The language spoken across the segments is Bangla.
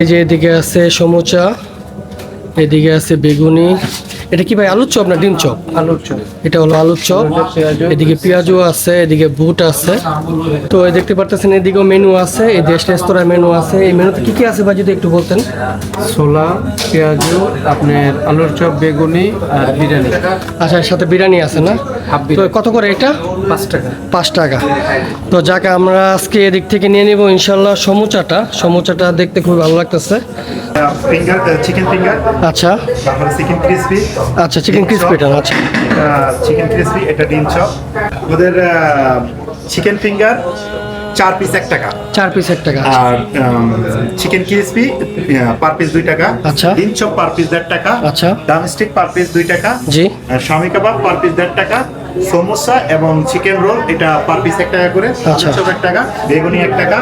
এই যে এদিকে আছে সমুচা, এদিকে আছে বেগুনি। এটা কি ভাই আলুর চপ না ডিম চপ? আলুর চপ। এটা হলো আলুর চপ। এদিকে পেঁয়াজও আছে, এদিকে বুট আছে। তো দেখতে পারতেছেন এদিকেও মেনু আছে, এই দেশ রেস্তোরাঁ মেনু আছে। এই মেনুতে কি কি আছে ভাই যদি একটু বলতেন? ছোলা, পেঁয়াজু, আপনার আলুর চপ, বেগুনি আর বিরিয়ানি। আচ্ছা, এর সাথে বিরিয়ানি আছে না? হাফ তো বিরিয়ানি। কত করে এটা? 5 টাকা। 5 টাকা। তো যাকে আমরা আজকে এদিক থেকে নিয়ে নিব ইনশাল্লাহ সমুচাটা দেখতে খুব ভালো লাগতেছে। ফিঙ্গার চিকেন ফিঙ্গার, আচ্ছা তারপরে চিকেন ক্রিসপি। আচ্ছা, চিকেন ক্রিসপিটা। আচ্ছা, চিকেন ক্রিসপি, এটা ডিম চপ। ওদের চিকেন ফিঙ্গার 4 পিস 1 টাকা, 4 পিস 1 টাকা। আর চিকেন ক্রিসপি পার পিস 2 টাকা। আচ্ছা। ডিম চপ পার পিস 1.5 টাকা। আচ্ছা। ড্রামস্টিক পার পিস 2 টাকা। জি। আর শামি কাবাব পার পিস 1.5 টাকা। সমোসা এবং চিকেন রোল এটা পার পিস 1 টাকা করে। আচ্ছা। আলুর চপ 1 টাকা, বেগুনি 1 টাকা।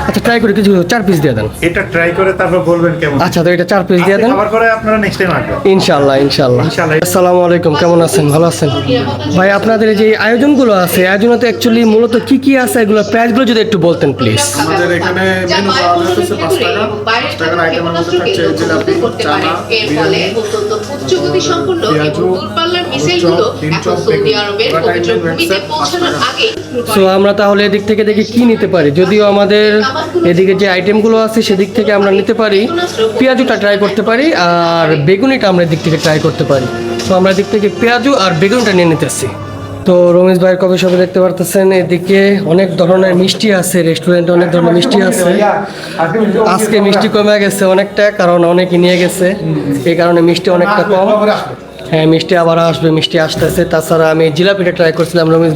আচ্ছা, ট্রাই করে কিছু 4 পিস দিয়ে দেন। এটা ট্রাই করে তারপর বলবেন কেমন। আচ্ছা, তো এটা 4 পিস দিয়ে দেন খাবার পরে আপনারা নেক্সট টাইম আসবেন ইনশাআল্লাহ। ইনশাআল্লাহ। আসসালামু আলাইকুম, কেমন আছেন? ভালো আছেন ভাই? আপনাদের এই যে আয়োজনগুলো আছে, আয়োজনে অ্যাকচুয়ালি মূলত কি কি আছে, এগুলো প্রাইসগুলো যদি একটু বলতেন প্লিজ। আমাদের এখানে মেনু পাওয়া যাচ্ছে 5 টাকা। 5 টাকার আইটেমের মধ্যে থাকছে জিলাপি, চানা, বিরিয়ানি, পেঁয়াজু, ডিম চপ, সো আমরা তাহলে এদিক থেকে দেখি কি নিতে পারি। যদিও আমাদের এদিকে যে আইটেমগুলো আছে সেদিক থেকে আমরা নিতে পারি, পেঁয়াজুটা ট্রাই করতে পারি আর বেগুনিটা আমরা এদিক থেকে ট্রাই করতে পারি। তো আমরা এদিক থেকে পেঁয়াজু আর বেগুনিটা নিয়ে নিতেছি। তো রমেশ ভাইয়ের কফি শপে দেখতে পারতেছেন এদিকে অনেক ধরনের মিষ্টি আছে, রেস্টুরেন্টে অনেক ধরনের মিষ্টি আছে। আজকে মিষ্টি কমে গেছে অনেকটা, কারণ অনেকে নিয়ে গেছে, এই কারণে মিষ্টি অনেকটা কম। হ্যাঁ, মিষ্টি আবার আসবে, মিষ্টি আসতেছে। তাছাড়া আমি জিলাপিটা ট্রাই করছিলাম রমেশ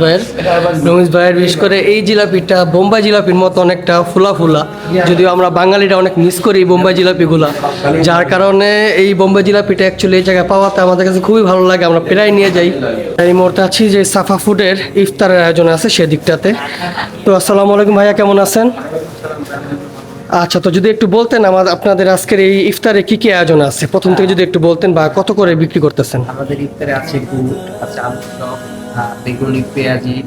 ভাইয়ের বিশেষ করে এই জিলাপিটা বোম্বাই জিলাপির মতো অনেকটা ফুলা ফুলা, যদিও আমরা বাঙালিরা অনেক মিস করি বোম্বাই জিলাপিগুলা, যার কারণে এই বোম্বাই জিলাপিটা অ্যাকচুয়ালি এই জায়গায় পাওয়াতে আমাদের কাছে খুবই ভালো লাগে, আমরা প্রায় নিয়ে যাই। এই মুহূর্তে আছি যে সাফা ফুডের ইফতারের আয়োজন আছে সেদিকটাতে। তো আসসালামু আলাইকুম ভাইয়া, কেমন আছেন? আচ্ছা, তো যদি একটু বলতেন আপনাদের আজকের এই ইফতারে কি কি আয়োজন আছে, প্রথম থেকে যদি একটু বলতেন, বা কত করে বিক্রি করতেছেন? আমাদের ইফতারে আছে বুট, আছে আলুর চপ, বেগুনি, পেঁয়াজি,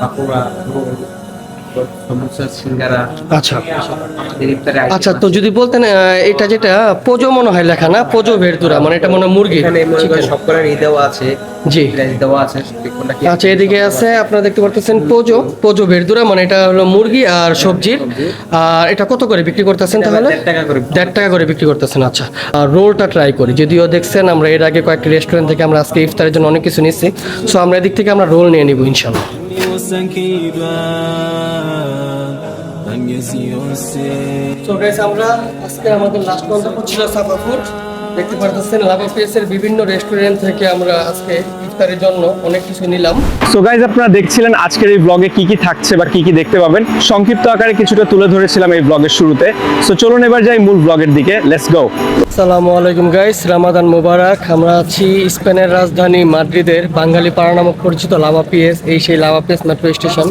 পাকোড়া, রোল, সমোসা, সিঙ্গারা। আচ্ছা আমাদের ইফতারে আচ্ছা, তো যদি বলতেন এটা যেটা পোজো মনে হয় লেখা না, পোজো ভেরতুরা, মানে এটা মনে হয় মুরগি। এখানে সব করার দেওয়া আছে, জি। প্রাইস দেওয়া আছে কোনটা কি। আচ্ছা, এদিকে আছে আপনারা দেখতে পারতেছেন পোজো ভেরতুরা, মানে এটা হলো মুরগি আর সবজির। আর এটা কত করে বিক্রি করতেছেন তাহলে? 1.5 টাকা করে। 1.5 টাকা করে বিক্রি করতেছেন। আচ্ছা, আর রোলটা ট্রাই করি। যদিও দেখছেন আমরা এর আগে কয়েকটি রেস্টুরেন্ট থেকে আমরা আজকে ইফতারের জন্য অনেক কিছু নিচ্ছি, সো আমরা এদিক থেকে আমরা রোল নিয়ে নিব ইনশাল্লাহ। সো গাইস, আমরা আজকে আমাদের লাস্ট গন্তব্য ছিল সাফা ফুড। দেখতে পারতেছেন লাভা পেসের বিভিন্ন রেস্টুরেন্ট থেকে আমরা আজকে ইফতারের জন্য অনেক কিছু নিলাম। সো গাইজ, আপনারা দেখছিলেন আজকের এই ব্লগে কি কি থাকছে বা কি কি দেখতে পাবেন, সংক্ষিপ্ত আকারে কিছুটা তুলে ধরেছিলাম এই ব্লগের শুরুতে। সো চলুন এবার যাই মূল ব্লগের দিকে, লেটস গো। আসসালামু আলাইকুম গাইস, রামাদান মোবারক। আমরা আছি স্পেনের রাজধানী মাদ্রিদের বাঙালি পাড়া নামক পরিচিত লাভা পিএস, এই সেই লাভা পিএস মেট্রো স্টেশন।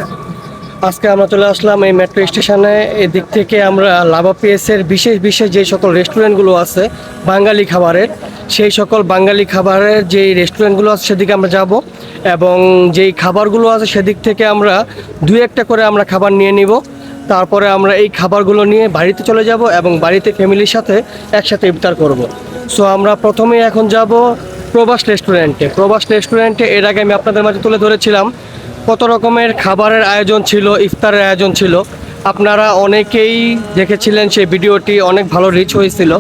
আজকে আমরা চলে আসলাম এই মেট্রো স্টেশনে। এদিক থেকে আমরা লাভা পিএসের বিশেষ যে সকল রেস্টুরেন্টগুলো আছে বাঙালি খাবারের, সেই সকল বাঙালি খাবারের যেই রেস্টুরেন্টগুলো আছে সেদিকে আমরা যাব, এবং যেই খাবারগুলো আছে সেদিক থেকে আমরা 2-1টা করে আমরা খাবার নিয়ে নিব। তারপরে আমরা এই খাবারগুলো নিয়ে বাড়িতে চলে যাব এবং বাড়িতে ফ্যামিলির সাথে একসাথে ইফতার করব। সো আমরা প্রথমেই এখন যাব প্রবাস রেস্টুরেন্টে। এর আগে আমি আপনাদের মাঝে তুলে ধরেছিলাম কত রকমের খাবারের আয়োজন ছিল, ইফতারের আয়োজন ছিল। আপনারা অনেকেই দেখেছিলেন সেই ভিডিওটি, অনেক ভালো রিচ হয়েছিল।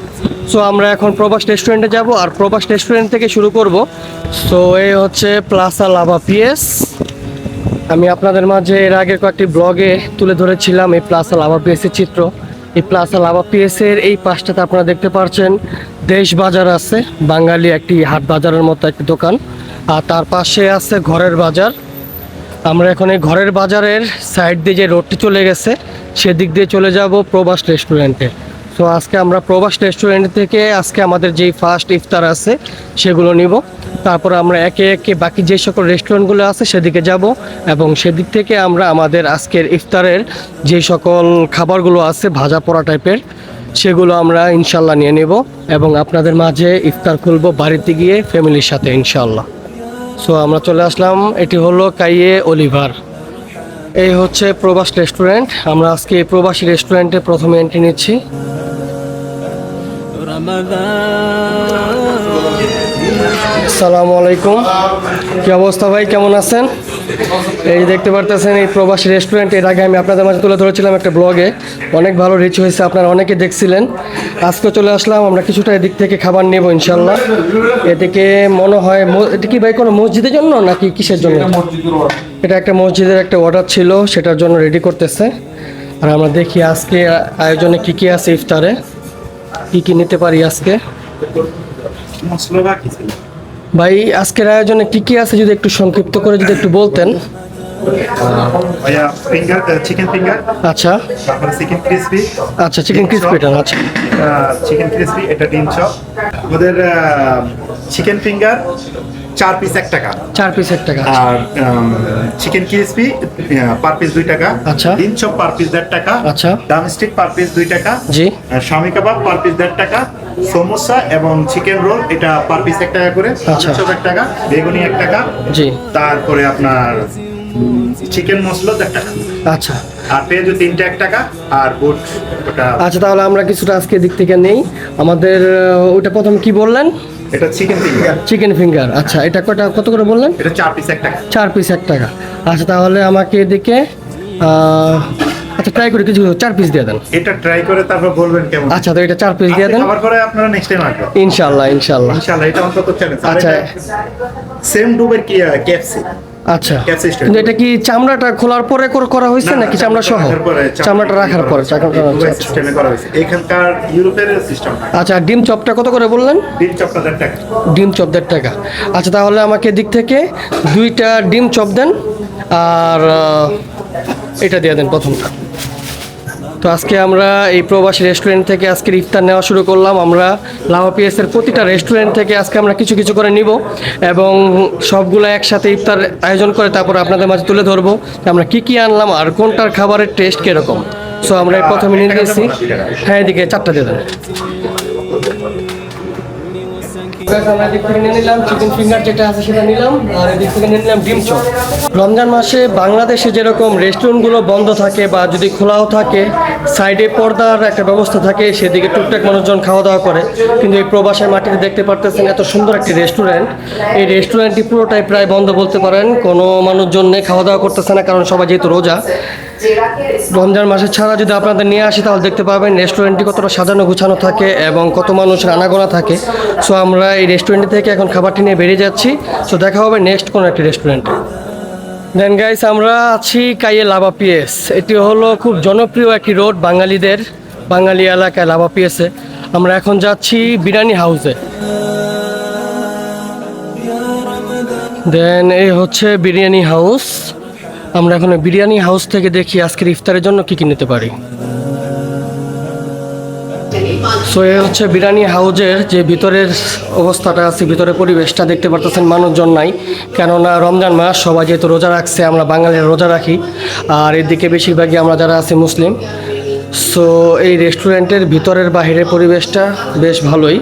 সো আমরা এখন প্রবাস রেস্টুরেন্টে যাব আর প্রবাস রেস্টুরেন্ট থেকে শুরু করব। সো এই হচ্ছে প্লাজা লাভা পিএস। আমি আপনাদের মাঝে এর আগের কয়েকটি ব্লগে তুলে ধরেছিলাম এই প্লাজা লাভা পিএসের চিত্র। এই প্লাজা লাভা পিএসের এই পাশটাতে আপনারা দেখতে পাচ্ছেন দেশ বাজার আছে, বাঙালি একটি হাট বাজারের মতো একটি দোকান, আর তার পাশে আছে ঘরের বাজার। আমরা এখন এই ঘরের বাজারের সাইড দিয়ে যে রোডটি চলে গেছে সেদিক দিয়ে চলে যাব প্রবাস রেস্টুরেন্টে। সো আজকে আমরা প্রবাস রেস্টুরেন্ট থেকে আজকে আমাদের যেই ফার্স্ট ইফতার আছে সেগুলো নিব। তারপর আমরা একে একে বাকি যে সকল রেস্টুরেন্টগুলো আছে সেদিকে যাব, এবং সেদিক থেকে আমরা আমাদের আজকের ইফতারের যে সকল খাবারগুলো আছে ভাজা পোড়া টাইপের সেগুলো আমরা ইনশাল্লাহ নিয়ে নেব, এবং আপনাদের মাঝে ইফতার খুলবো বাড়িতে গিয়ে ফ্যামিলির সাথে ইনশাল্লাহ। সো আমরা চলে আসলাম, এটি হলো কাইয়ে অলিভার। এই হচ্ছে প্রবাস রেস্টুরেন্ট। আমরা আজকে এই প্রবাসী রেস্টুরেন্টে প্রথমে এন্ট্রি নিচ্ছি। আসসালামু আলাইকুম, কি অবস্থা ভাই, কেমন আছেন? এই যে দেখতে পারতেছেন এই প্রবাসী রেস্টুরেন্ট, এর আগে আমি আপনাদের মাঝে তুলে ধরেছিলাম একটা ব্লগে, অনেক ভালো রিচ হয়েছে, আপনারা অনেকে দেখছিলেন। আজকে চলে আসলাম, আমরা কিছুটা এদিক থেকে খাবার নেব ইনশাল্লাহ। এদিকে মনে হয় এটা কি ভাই কোনো মসজিদের জন্য নাকি কিসের জন্য? এটা একটা মসজিদের একটা অর্ডার ছিল, সেটার জন্য রেডি করতেছে। আর আমরা দেখি আজকে আয়োজনে কি কি আছে, ইফতারে কি কি নিতে পারি আজকে। ভাই আজকের আয়োজনে কি কি আছে যদি একটু সংক্ষিপ্ত করে যদি একটু বলতেন। ভাইয়া ফিঙ্গার, চিকেন ফিঙ্গার, আচ্ছা তারপরে চিকেন ক্রিসপি, আচ্ছা, চিকেন ক্রিসপিটা আচ্ছা, চিকেন ক্রিসপি, এটা ডিম চপ। আমাদের চিকেন ফিঙ্গার 4 পিস 1 টাকা, 4 পিস 1 টাকা। আর চিকেন ক্রিসপি পার পিস 2 টাকা, আচ্ছা। ডিম চপ পার পিস 1.5 টাকা, আচ্ছা। ডামস্টিক পার পিস 2 টাকা, জি। শামি কাবাব পার পিস 1.5 টাকা, সমোসা এবং চিকেন রোল এটা পার পিস 1 টাকা করে, আচ্ছা। চপ 1 টাকা, বেগুনি 1 টাকা, জি। তারপরে আপনার চিকেন মশলা 1 টাকা, আচ্ছা আর পেঁয়াজু 3টা 1 টাকা, আর বুট ওটা। আচ্ছা, তাহলে আমরা কিছুটা আজকে দিক থেকে নেই। আমাদের ওটা প্রথম কি বললেন? এটা চিকেন ফিঙ্গার, চিকেন ফিঙ্গার, আচ্ছা, এটা কত করে বললেন? এটা 4 পিস 1 টাকা। 4 পিস 1 টাকা। আচ্ছা, তাহলে আমাকে এদিকে আচ্ছা ট্রাই করে কিছু 4 পিস দিয়ে দেন। এটা ট্রাই করে তারপর বলবেন কেমন। আচ্ছা, তো এটা 4 পিস দিয়ে দেন খাবার পরে আপনারা নেক্সট টাইম আসবেন ইনশাআল্লাহ ইনশাআল্লাহ। ইনশাআল্লাহ, এটা অন্তত চ্যালেঞ্জ। আচ্ছা। সেম ডুবের কি কেএফসি। আচ্ছা, ক্যাপসি স্টাইল। কিন্তু এটা কি চামড়াটা খোলার পরে করা হয়েছে নাকি চামড়া সহ? চামড়াটা রাখার পরে সিস্টেমে করা হয়েছে এখানকার ইউরোপের সিস্টেম। আচ্ছা, ডিম চপটা কত করে বললেন? ডিম চপটা 1.5 টাকা। ডিম চপ 1.5 টাকা। আচ্ছা, তাহলে আমাকে দিক থেকে 2টা ডিম চপ দেন, আর এটা দিয়ে দেন প্রথমটা। তো আজকে আমরা এই প্রবাসী রেস্টুরেন্ট থেকে আজকের ইফতার নেওয়া শুরু করলাম। আমরা লাভা পিএসের প্রতিটা রেস্টুরেন্ট থেকে আজকে আমরা কিছু কিছু করে নিব এবং সবগুলো একসাথে ইফতার আয়োজন করে তারপর আপনাদের মাঝে তুলে ধরবো যে আমরা কি কি আনলাম আর কোনটার খাবারের টেস্ট কীরকম। সো আমরা প্রথমে নিয়ে গেছি, হ্যাঁ এদিকে 4টা দিয়ে দেন। আমরা এদিক থেকে নিয়ে নিলাম চিকেন ফিঙ্গার, যেটা আছে সেটা নিলাম, আর এদিক থেকে নিয়ে নিলাম ডিম চপ। রমজান মাসে বাংলাদেশে যেরকম রেস্টুরেন্টগুলো বন্ধ থাকে বা যদি খোলাও থাকে, সাইডে পর্দার একটা ব্যবস্থা থাকে, সেদিকে টুকটাক মানুষজন খাওয়া দাওয়া করে। কিন্তু এই প্রবাসের মাটিতে দেখতে পারতেছেন এত সুন্দর একটি রেস্টুরেন্ট, এই রেস্টুরেন্টটি পুরোটাই প্রায় বন্ধ বলতে পারেন, কোনো মানুষজন নেই, খাওয়া দাওয়া করতেছে না, কারণ সবাই যেহেতু রোজা। রমজান মাসে ছাড়া যদি আপনাদের নিয়ে আসি তাহলে দেখতে পাবেন রেস্টুরেন্টটি কতটা সাজানো গুছানো থাকে এবং কত মানুষের আনাগোনা থাকে। সো আমরা এই রেস্টুরেন্ট থেকে এখন খাবারটি নিয়ে বেরিয়ে যাচ্ছি। সো দেখা হবে নেক্সট কোনো একটি রেস্টুরেন্টে। দেন গাইস, আমরা আছি কাইয়ে লাভা পিএস। এটি হলো খুব জনপ্রিয় একটি রোড বাঙালিদের, বাঙালি এলাকায় লাভা পিএসে। আমরা এখন যাচ্ছি বিরিয়ানি হাউসে। দেন এই হচ্ছে বিরিয়ানি হাউস। আমরা এখন বিরিয়ানি হাউস থেকে দেখি আজকের ইফতারের জন্য কি কি নিতে পারি। সো এই হচ্ছে বিরিয়ানি হাউজের যে ভিতরের অবস্থাটা আছে, ভিতরের পরিবেশটা দেখতে পারতেছেন, মানুষজন নাই, কেননা রমজান মাস, সবাই যেহেতু রোজা রাখছে, আমরা বাঙালিরা রোজা রাখি, আর এদিকে বেশিরভাগই আমরা যারা আছি মুসলিম। সো এই রেস্টুরেন্টের ভিতরের বাহিরের পরিবেশটা বেশ ভালোই।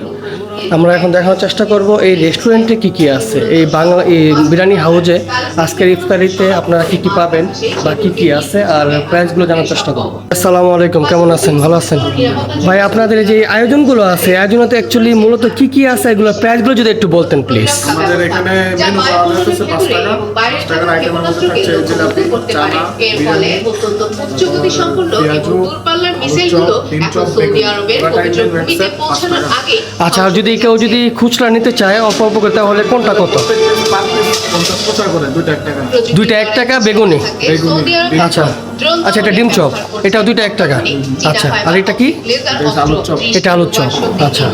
আমরা এখন দেখানোর চেষ্টা করব এই রেস্টুরেন্টে কি কি আছে, এই বিরিয়ানি হাউজে আজকের ইফতারিতে আপনারা কি কি পাবেন বা কি কি আছে, আর প্রাইসগুলো জানার চেষ্টা করব। আসসালামু আলাইকুম, কেমন আছেন? ভালো আছেন ভাই? আপনাদের যে আয়োজনগুলো আছে, আয়োজনতে অ্যাকচুয়ালি মূলত কি কি আছে, এগুলো প্রাইসগুলো যদি একটু বলতেন প্লিজ। আমাদের এখানে মেনু পাওয়া যাচ্ছে 5 টাকা। 5 টাকার আইটেমের মধ্যে থাকছে জিলাপি, চানা, বিরিয়ানি, পেঁয়াজু, ডিম চপ, আচ্ছা, আর যদি কেউ যদি খুচরা নিতে চায় অল্প অল্প করে, তাহলে কোনটা কত? 50 করে, 2টা 1 টাকা। 2টা 1 টাকা বেগুনি। আচ্ছা আচ্ছা, এটা ডিম চপ, এটাও 2টা 1 টাকা। আচ্ছা, আর এটা কি? এটা আলুর চপ। আচ্ছা,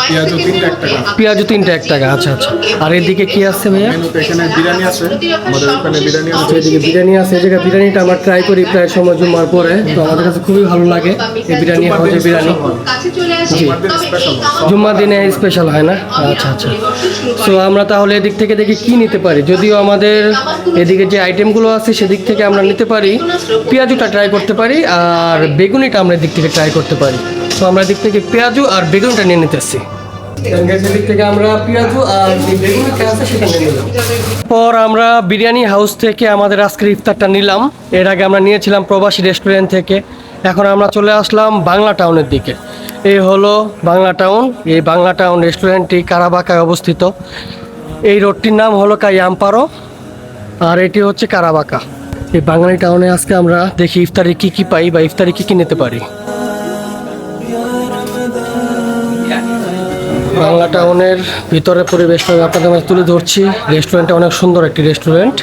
পেঁয়াজু 3টা 1 টাকা। পেঁয়াজু 3টা 1 টাকা। আচ্ছা আচ্ছা, আর এদিকে কি আছে ভাইয়া? মেনুতে এখানে বিরিয়ানি আছে, আমাদের এখানে বিরিয়ানি আছে। এদিকে বিরিয়ানি আছে। এই জায়গায় বিরিয়ানিটা আমরা ট্রাই করি প্রায় সময় জুম্মার পরে, তো আমাদের কাছে খুবই ভালো লাগে এই বিরিয়ানি হাউজের বিরিয়ানি। জি, জুম্মার দিনে স্পেশাল হয় না? আচ্ছা আচ্ছা। সো আমরা তাহলে এদিক থেকে দেখি কি নিতে পারি। যদিও আমাদের এদিকে যে আইটেমগুলো আছে সেদিক থেকে আমরা নিতে পারি, পেঁয়াজুটা ট্রাই করতে পারি, আর বেগুনিটা আমরা এদিক থেকে ট্রাই করতে পারি। তো আমরা এদিক থেকে পেঁয়াজু আর বেগুনিটা নিয়ে নিতেছি। এদিক থেকে আমরা পেঁয়াজু আর বেগুনিটা আছে সেটা নিয়ে নিলাম। পর আমরা বিরিয়ানি হাউস থেকে আমাদের আজকের ইফতারটা নিলাম। এর আগে আমরা নিয়েছিলাম প্রবাসী রেস্টুরেন্ট থেকে। এখন আমরা চলে আসলাম বাংলা টাউনের দিকে। এই হলো বাংলা টাউন। এই বাংলা টাউন রেস্টুরেন্টটি কারাবাকায় অবস্থিত। এই রোডটির নাম হলো কাইয়াম্পারো, আর এটি হচ্ছে কারাবাকা। এই বাঙালি টাউনে আজকে আমরা দেখি ইফতারি কি কি পাই বা ইফতারি কি কি নিতে পারি। বাংলা টাউনের ভিতরে পরিবেশটা আমি আপনাদের মাঝে তুলে ধরছি। রেস্টুরেন্টটা অনেক সুন্দর একটি রেস্টুরেন্ট।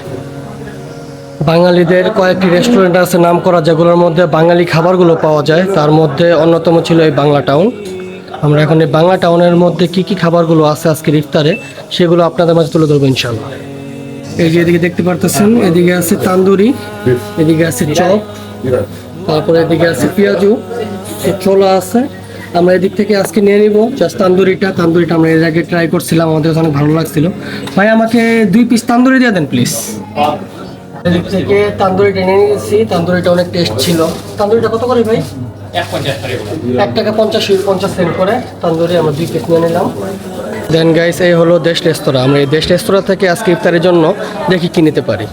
বাঙালিদের কয়েকটি রেস্টুরেন্ট আছে নাম করা, যেগুলোর মধ্যে বাঙালি খাবারগুলো পাওয়া যায়। তার মধ্যে অন্যতম ছিল এই বাংলা টাউন। আমরা এখন এই বাংলা টাউনের মধ্যে কি কি খাবারগুলো আছে আজকের ইফতারে সেগুলো আপনাদের মাঝে তুলে ধরবো ইনশাল্লাহ। এই যে এদিকে দেখতে পারতেছেন, এদিকে আছে তান্দুরি, এদিকে আছে চপ, তারপরে এদিকে আছে পেঁয়াজু, ছোলা আছে। আমরা এদিক থেকে আজকে নিয়ে নিব জাস্ট তান্দুরিটা আমরা এর আগে ট্রাই করছিলাম, আমাদের কাছে অনেক ভালো লাগছিল। ভাই আমাকে 2 পিস তান্দুরি দিয়ে দেন প্লিজ। এদিক থেকে তান্দুরিটা নিয়ে নিয়েছি, তান্দুরিটা অনেক টেস্ট ছিল। তান্দুরিটা কত করে ভাই? 1 টাকা 50 সেন্ট করে তান্দুরি আমরা 2 পিস নিয়ে নিলাম। দেন গাইস, এই হলো দেশ রেস্তোরাঁ। আমরা এই দেশ রেস্তোরাঁ থেকে আজকে ইফতারের জন্য দেখি কি নিতে পারি।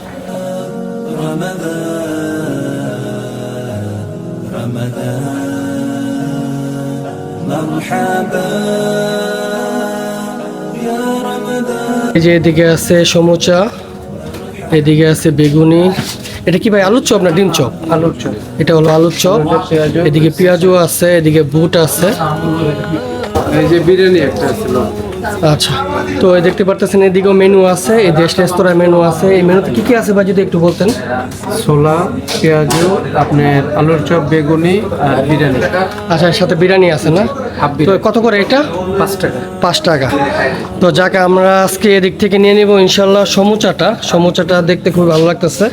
এই যে এদিকে আছে সমুচা, এদিকে আছে বেগুনি। এটা কি ভাই আলুর চপ না ডিম চপ? আলুর চপ। এটা হলো আলুর চপ। এদিকে পেঁয়াজু আছে, এদিকে বুট আছে, এই যে বিরিয়ানি একটা ছিল। আচ্ছা, তো এই দেখতে পারতেছেন এদিকেও মেনু আছে, এই দেশ রেস্তোরাঁ মেনু আছে। এই মেনুতে কি কি আছে ভাই যদি একটু বলতেন? ছোলা, পেঁয়াজু, আপনার আলুর চপ, বেগুনি আর বিরিয়ানি। আচ্ছা, এর সাথে বিরিয়ানি আছে না? তো কত করে এটা? 5 টাকা। 5 টাকা। তো যাকে আমরা আজকে এদিক থেকে নিয়ে নেব ইনশাল্লাহ সমুচাটা দেখতে খুব ভালো লাগতেছে।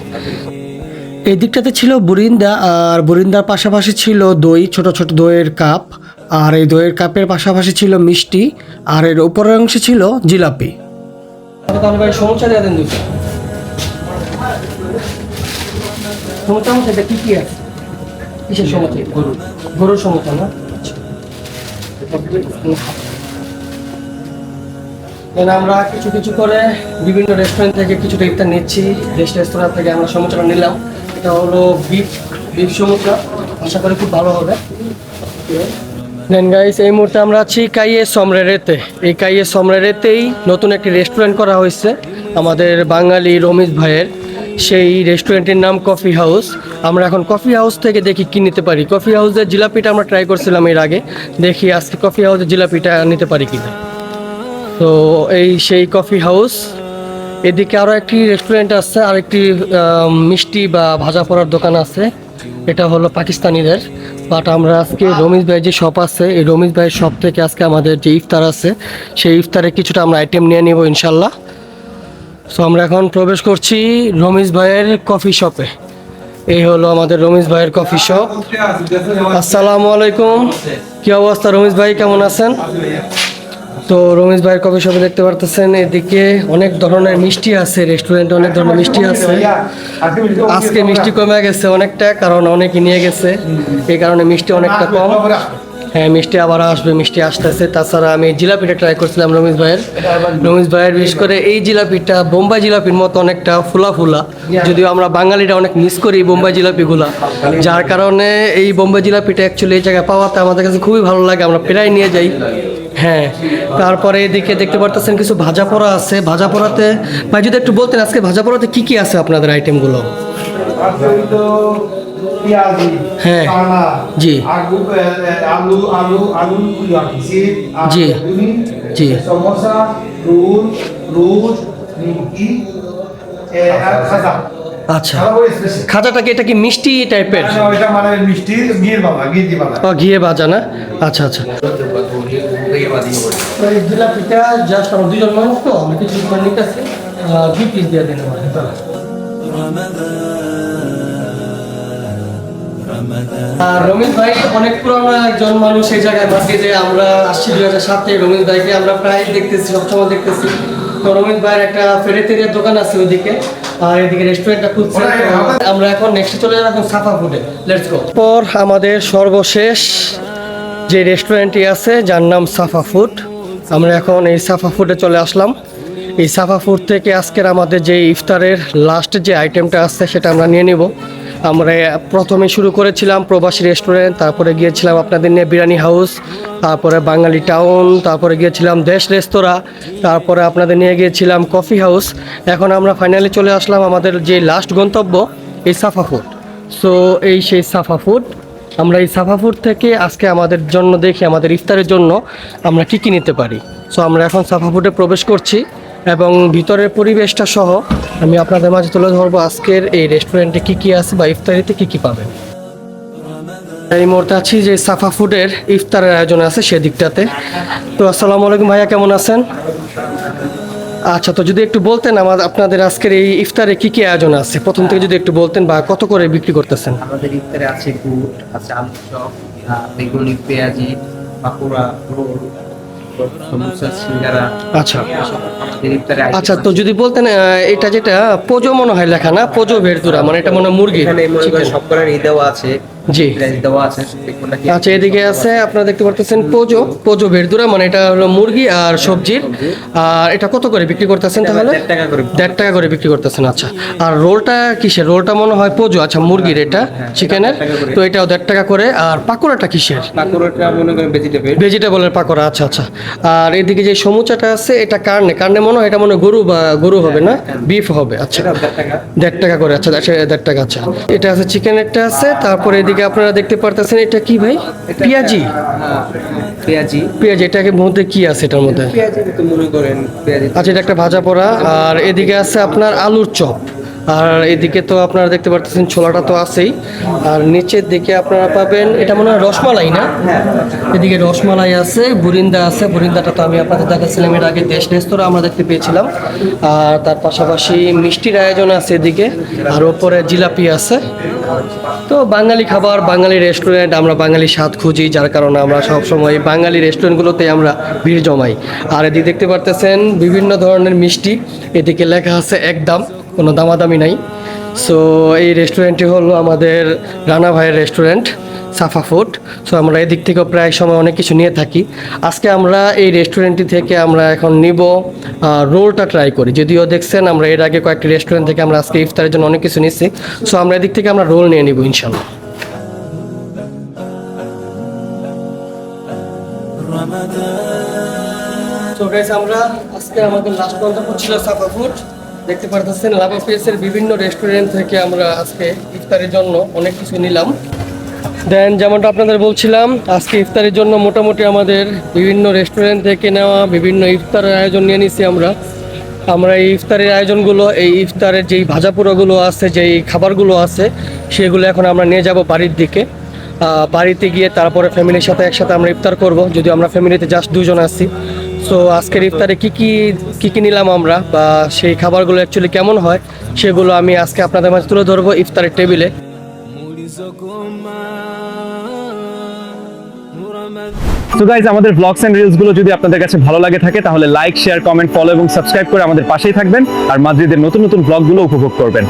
এই দিকটাতে ছিল বুরিন্দা, আর বুরিন্দার পাশাপাশি ছিল দই, ছোট ছোট দইয়ের কাপ, আর এই দইয়ের কাপের পাশাপাশি ছিল মিষ্টি, আর এর উপরের অংশে ছিল জিলাপি। তাহলে ভাই সমুচা দিয়ে দেন 2টা। সমুচা মধ্যে কি কি আছে? কিসের সমুচা? গরুর সমুচা না? আমরা কিছু কিছু করে বিভিন্ন রেস্টুরেন্ট থেকে কিছুটা ইফতার নিচ্ছি। দেশ রেস্তোরাঁ থেকে আমরা সমুচাটা নিলাম। এটা হলো বিফ সমুচা, আশা করি খুব ভালো হবে। দেন গাইস, এই মুহূর্তে আমরা আছি কাইয়ে সমরেরেতে। এই কাইয়ে সমরেরেতেই নতুন একটি রেস্টুরেন্ট করা হয়েছে আমাদের বাঙালি রমিজ ভাইয়ের। সেই রেস্টুরেন্টের নাম কফি হাউস। আমরা এখন কফি হাউস থেকে দেখি কি নিতে পারি। কফি হাউসের জিলাপিটা আমরা ট্রাই করছিলাম এর আগে, দেখি আজকে কফি হাউসের জিলাপিটা নিতে পারি কিনা। তো এই সেই কফি হাউস। এদিকে আরও একটি রেস্টুরেন্ট আছে, আরেকটি মিষ্টি বা ভাজা পোড়ার দোকান আছে। এটা হলো পাকিস্তানিদের। বাট আমরা আজকে রমিজ ভাইয়ের যে শপ আছে, এই রমিজ ভাইয়ের শপ থেকে আজকে আমাদের যে ইফতার আছে সেই ইফতারে কিছুটা আমরা আইটেম নিয়ে নেব ইনশাল্লাহ। সো আমরা এখন প্রবেশ করছি রমিজ ভাইয়ের কফি শপে। এই হলো আমাদের রমিজ ভাইয়ের কফি শপ। আসসালামু আলাইকুম, কি অবস্থা রমিজ ভাই, কেমন আছেন? তো রমিজ ভাইয়ের কফি শপে দেখতে পারতেছেন এদিকে অনেক ধরনের মিষ্টি আছে, রেস্টুরেন্টে অনেক ধরনের মিষ্টি আছে। আজকে মিষ্টি কমে গেছে অনেকটা, কারণ অনেকে নিয়ে গেছে, এই কারণে মিষ্টি অনেকটা কম। হ্যাঁ, মিষ্টি আবার আসবে, মিষ্টি আসতেছে। তাছাড়া আমি জিলাপিটা ট্রাই করছিলাম রমিজ ভাইয়ের বিশেষ করে এই জিলাপিটা বোম্বাই জিলাপির মতো অনেকটা ফুলা ফুলা, যদিও আমরা বাঙালিরা অনেক মিস করি বোম্বাই জিলাপিগুলা, যার কারণে এই বোম্বাই জিলাপিটা অ্যাকচুয়ালি এই জায়গায় পাওয়াতে আমাদের কাছে খুবই ভালো লাগে, আমরা প্রায় নিয়ে যাই। হ্যাঁ, তারপরে এদিকে দেখতে পারতেছেন কিছু ভাজা পোড়া আছে। ভাজা পোড়াতে ভাই যদি একটু বলতেন আজকে ভাজা পোড়াতে কি কি আছে আপনাদের আইটেমগুলো? হ্যাঁ, জি জি জি। সমোসা, রোল, নিমকি, আচ্ছা, খাজাটা কি এটা কি মিষ্টি টাইপের? এটা মানে মিষ্টি ঘিয়ের বাবা, ঘি দিয়ে বাবা। ও, ঘিয়ে ভাজা না? আচ্ছা আচ্ছা। এই জিলাপিটা জাস্ট আমরা 2 জন মানুষ, তো আমরা কিছু করে নিতেছি, 2 পিস দিয়ে দিন আমাদের। আর রমিজ ভাই অনেক পুরনো একজন মানুষ এই জায়গায় মার্কেটে। আমরা আসছি 2007-এ। রমিজ ভাইকে আমরা প্রায় দেখতেছি, সবসময় দেখতেছি। তো রমিজ ভাইয়ের একটা ফেরেতেরিয়ার দোকান আছে ওইদিকে, আর এদিকে রেস্টুরেন্টটা খুলছে। আমরা এখন নেক্সট চলে যাবো এখন সাফা ফুডে। Let's go. পর আমাদের সর্বশেষ যে রেস্টুরেন্টটি আছে যার নাম সাফা ফুড, আমরা এখন এই সাফা ফুডে চলে আসলাম। এই সাফা ফুড থেকে আজকের আমাদের যে ইফতারের লাস্ট যে আইটেমটা আছে সেটা আমরা নিয়ে নিব। আমরা প্রথমে শুরু করেছিলাম প্রবাসী রেস্টুরেন্ট, তারপরে গিয়েছিলাম আপনাদের নিয়ে বিরিয়ানি হাউস, তারপরে বাঙালি টাউন, তারপরে গিয়েছিলাম দেশ রেস্তোরাঁ, তারপরে আপনাদের নিয়ে গিয়েছিলাম কফি হাউস। এখন আমরা ফাইনালি চলে আসলাম আমাদের যে লাস্ট গন্তব্য, এই সাফা ফুড। সো এই সেই সাফা ফুড। আমরা এই সাফা ফুড থেকে আজকে আমাদের জন্য দেখি আমাদের ইফতারের জন্য আমরা কী কী নিতে পারি। সো আমরা এখন সাফা ফুডে প্রবেশ করছি এবং ভিতরের পরিবেশটা সহ আমি আপনাদের মাঝে তুলে ধরবো আজকের এই রেস্টুরেন্টে কী কী আছে বা ইফতারিতে কী কী পাবেন। এই মুহূর্তে আছি যে সাফা ফুডের ইফতারের আয়োজন আছে সেদিকটাতে। তো আসসালামু আলাইকুম ভাইয়া, কেমন আছেন? আচ্ছা, তো যদি একটু বলতেন আপনাদের আজকের এই ইফতারে কি কি আয়োজন আছে, প্রথম থেকে যদি একটু বলতেন, বা কত করে বিক্রি করতেছেন? আমাদের ইফতারে আছে গুড়, আছে আলু চপ, বেগুনি, পেঁয়াজি, পাকোড়া, রোল, সমোসা, সিঙ্গারা। আচ্ছা আমাদের ইফতারে আচ্ছা, তো যদি বলতেন এটা যেটা পোজো মনে হয় লেখা না, পোজো ভেরদুরা, মানে এটা মনে হয় মুরগি এখানে chicken। সব করার দেওয়া আছে, জি প্রাইস দেওয়া আছে। কোনটা কি? আচ্ছা, এদিকে আছে আপনারা দেখতে পারতেছেন পোজো, পোজো ভেরদুরা, মানে এটা হলো মুরগি আর সবজির। আর এটা কত করে বিক্রি করতেছেন তাহলে? 1.5 টাকা করে। 1.5 টাকা করে বিক্রি করতেছেন। আচ্ছা, আর রোলটা কিসের? রোলটা মনে হয় পোজো, আচ্ছা মুরগির, এটা চিকেনের, 1.5 টাকা করে। তো এটাও 1.5 টাকা করে। আর পাকোড়াটা কিসের? পাকোড়াটা মনে করেন ভেজিটেবল। ভেজিটেবলের পাকোড়া, আচ্ছা আচ্ছা। আর এদিকে যে সমুচাটা আছে এটা কার্নে, কার্নে মনে হয় এটা মনে হয় গরু, বা গরু হবে না, বিফ হবে। আচ্ছা, 1.5 টাকা। 1.5 টাকা করে। আচ্ছা, 1.5 টাকা। আচ্ছা, এটা আছে চিকেনেরটা আছে। তারপরে এদিকে আপনারা দেখতে পারতেছেন এটা কি ভাই? পেঁয়াজি। পেঁয়াজি। পেঁয়াজি, এটাকে মধ্যে কি আছে এটার মধ্যে? পেঁয়াজি তো মনে করেন পেঁয়াজি। আচ্ছা, এটা একটা ভাজা পোড়া। আর এদিকে আছে আপনার আলুর চপ। আর এদিকে তো আপনারা দেখতে পারতেছেন ছোলাটা তো আছেই। আর নিচের দিকে আপনারা পাবেন এটা মনে হয় রসমালাই, না? এদিকে রসমালাই আছে, বুরিন্দা আছে। বুরিন্দাটা তো আমি আপনাদের দেখাচ্ছিলাম এর আগে দেশ রেস্তোরাঁ আমরা দেখতে পেয়েছিলাম। আর তার পাশাপাশি মিষ্টির আয়োজন আছে এদিকে, আর ওপরে জিলাপি আছে। তো বাঙালি খাবার, বাঙালি রেস্টুরেন্ট, আমরা বাঙালি স্বাদ খুঁজি, যার কারণে আমরা সবসময় বাঙালি রেস্টুরেন্টগুলোতে আমরা ভিড় জমাই। আর এদিকে দেখতে পারতেছেন বিভিন্ন ধরনের মিষ্টি। এদিকে লেখা আছে একদম, কোনো দামাদামি নাই। সো এই রেস্টুরেন্টটি হলো আমাদের রানা ভাইয়ের রেস্টুরেন্ট, সাফা ফুড। সো আমরা এদিক থেকেও প্রায় সময় অনেক কিছু নিয়ে থাকি। আজকে আমরা এই রেস্টুরেন্টটি থেকে আমরা এখন নিব রোলটা ট্রাই করি। যদিও দেখছেন আমরা এর আগে কয়েকটি রেস্টুরেন্ট থেকে আমরা আজকে ইফতারের জন্য অনেক কিছু নিচ্ছি। সো আমরা এদিক থেকে আমরা রোল নিয়ে নিব ইনশাল্লাহ। সো গাইস, আমরা আজকে আমাদের লাস্ট গন্তব্য ছিল সাফা ফুড। দেখতে পারতেছেন লাভা পেসের বিভিন্ন রেস্টুরেন্ট থেকে আমরা আজকে ইফতারের জন্য অনেক কিছু নিলাম। দেন যেমনটা আপনাদের বলছিলাম, আজকে ইফতারের জন্য মোটামুটি আমাদের বিভিন্ন রেস্টুরেন্ট থেকে নেওয়া বিভিন্ন ইফতারের আয়োজন নিয়ে নিছি আমরা। এই ইফতারের আয়োজনগুলো, এই ইফতারের যেই ভাজাপোড়াগুলো আছে, যেই খাবারগুলো আছে, সেগুলো এখন আমরা নিয়ে যাব বাড়ির দিকে। বাড়িতে গিয়ে তারপরে ফ্যামিলির সাথে একসাথে আমরা ইফতার করব, যদিও আমরা ফ্যামিলিতে জাস্ট 2 জন আছি। সো আজকের ইফতারে কি কি নিলাম আমরা, বা সেই খাবারগুলো অ্যাকচুয়ালি কেমন হয়, সেগুলো আমি আজকে আপনাদের মাঝে তুলে ধরবো ইফতারের টেবিলে। তো গাইজ, আমাদের ব্লগস এন্ড রিলস গুলো যদি আপনাদের কাছে ভালো লাগে থাকে তাহলে লাইক, শেয়ার, কমেন্ট, ফলো এবং সাবস্ক্রাইব করে আমাদের পাশেই থাকবেন আর মাদ্রিদের নতুন নতুন ব্লগগুলো উপভোগ করবেন।